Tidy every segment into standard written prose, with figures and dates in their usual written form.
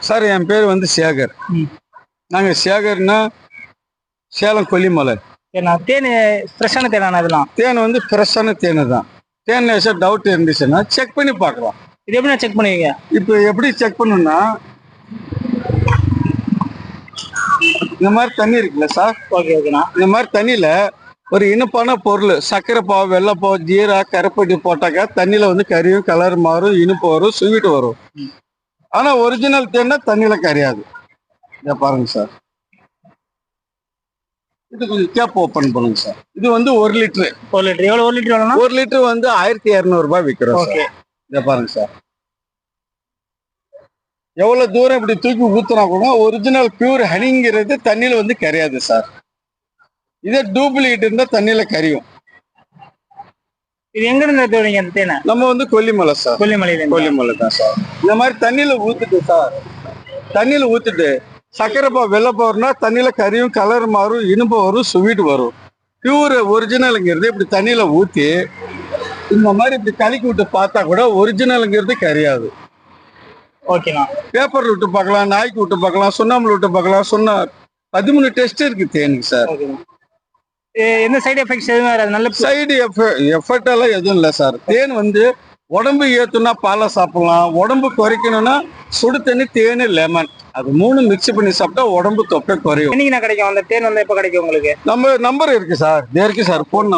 Sir என் பேர் வந்து சேகர். நாங்கள் சேகர்னா சேலம் கொல்லிமலை. ஏன்னா தேன் ஃப்ரெஷ்ஷான தேனாண்ணா இதெல்லாம்? தேன் வந்து ஃப்ரெஷ்ஷான தேன் தான். தேன் லேசாக டவுட் இருந்துச்சுன்னா செக் பண்ணி பார்க்கலாம். இது எப்படி செக் பண்ணுவீங்க? இப்போ எப்படி செக் பண்ணணும்னா இந்த மாதிரி தண்ணி இருக்குல்ல சார். ஓகே ஓகேண்ணா. இந்த மாதிரி தண்ணியில் ஒரு இனிப்பான பொருள் சர்க்கரை பாவு, வெள்ளைப்பாவு, ஜீரா, கருப்பட்டி போட்டாக்கா தண்ணியில் வந்து கரியும், கலர் மாறும், இனிப்பு வரும், ஸ்வீட் வரும். ஆனால் ஒரிஜினல் தேன்னா தண்ணியில் கரையாது. இதை பாருங்க சார். இது கொஞ்சம் கேப் ஓப்பன் பண்ணுங்க சார். இது வந்து 1 லிட்டரு. 1 லிட்டர் எவ்வளோ? 1 லிட்டர் எவ்வளோண்ணா? 1 லிட்டரு வந்து 1200 ரூபாய் விற்கிறோம். ஓகே, இதை பாருங்க சார். எவ்வளோ தூரம் இப்படி தூக்கி ஊத்துனா கூட ஒரிஜினல் பியூர் ஹனிங்கிறது தண்ணியில் வந்து கரையாது சார். இதே டூப்ளிகேட் இருந்தால் தண்ணியில் கரியும். இது எங்க இருந்து எடுத்துவீங்க அந்த தேனை? நம்ம வந்து கொல்லிமலை சார். கொல்லிமலை தான் சார். இந்த மாதிரி தண்ணியில் ஊத்துட்டு சார், தண்ணியில் ஊத்துட்டு சர்க்கரை பாவு, வெள்ளைப்பாவுனா தண்ணியில் கரியும், கலர் மாறும், இனிப்பு வரும், ஸ்வீட் வரும். பியூர் ஒரிஜினலுங்கிறது இப்படி தண்ணியில் ஊற்றி இந்த மாதிரி இப்படி கலக்கி விட்டு பார்த்தா கூட ஒரிஜினலுங்கிறது கரையாது. ஓகேண்ணா. பேப்பர்ல விட்டு பார்க்கலாம், நாய்க்கு விட்டு பார்க்கலாம், சுண்ணாம்புல விட்டு பார்க்கலாம். 13 டெஸ்ட் இருக்கு தேனுக்கு சார். எந்த சைடு எஃபெக்ட்ஸ் எதுவும் வராது? நல்ல சைடு எஃபெக்ட் எல்லாம் எதுவும் இல்லை சார். தேன் வந்து உடம்பு ஏத்துனா பாலை சாப்பிடலாம், உடம்பு குறைக்கணும்னா சுடு தண்ணி, தேன், லெமன் அது 3 மிக்ஸ் பண்ணி சாப்பிட்டா உடம்பு தொப்பை குறையும். என்னைக்கு கிடைக்கும் அந்த தேன்? வந்து எப்போ கிடைக்கும் உங்களுக்கு? நம்ம நம்பர் இருக்கு சார். இருக்கு சார். ஃபோன்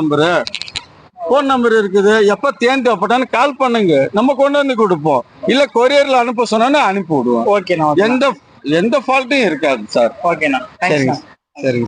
நம்பர் இருக்குது. எப்போ தேன் தேவைப்பட்டான்னு கால் பண்ணுங்க, நம்ம கொண்டு வந்து கொடுப்போம். இல்லை கொரியர்ல அனுப்ப சொன்னா அனுப்பி விடுவோம். ஓகேண்ணா. எந்த ஃபால்ட்டும் இருக்காது சார். ஓகேண்ணா. சரிங்க சரிங்க.